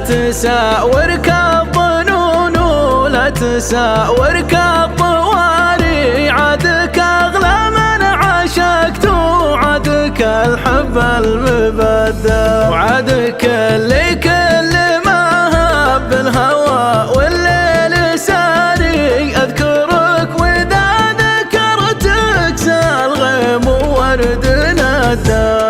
تساورك الظنون ولا تساورك الطواري، عدك أغلى من عشقت وعدك الحب المبدى، وعدك اللي كل ما هب الهوى والليل ساري، أذكرك وإذا ذكرتك سال غيم وورد ندى.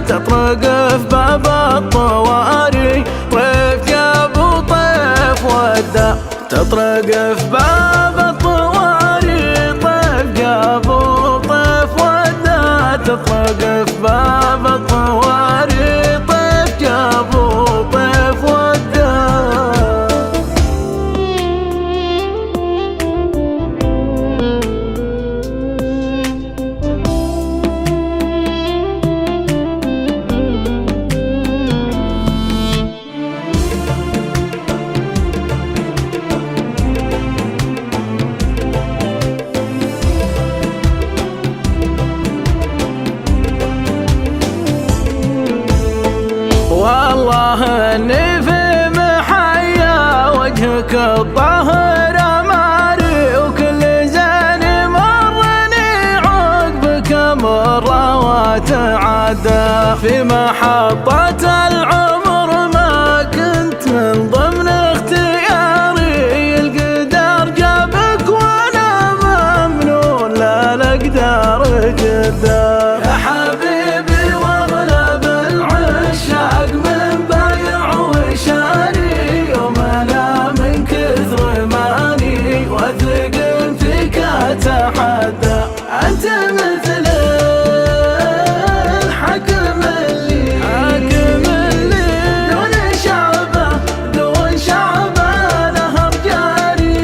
تطرق في باب الطواري طيف جاب وطيف ودى، تطرق في باب الطواري طيف جاب وطيف ودى، تطرق في باب الطواري طيف جاب وطيف ودى. والله اني في محيا وجهك الطاهر اماري، وكل زين مرني عقبك مره وتعدى، في محطة العمر ما كنت من ضمن اختياري، القدر جابك وانا ممنون لا الاقدار جدا. يا حبيبي واغلب العشاق من بايع وشاري، يوم انا من كثر ماني واثق فيك اتحدى، انت مثل الحكم اللي دون شعبه نهر جاري،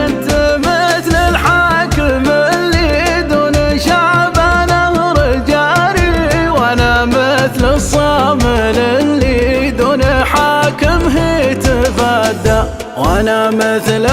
انت مثل الحاكم اللي دون شعبه نهر جاري، وانا مثل الصامل اللي دون حاكم هي تفدى، وانا مثل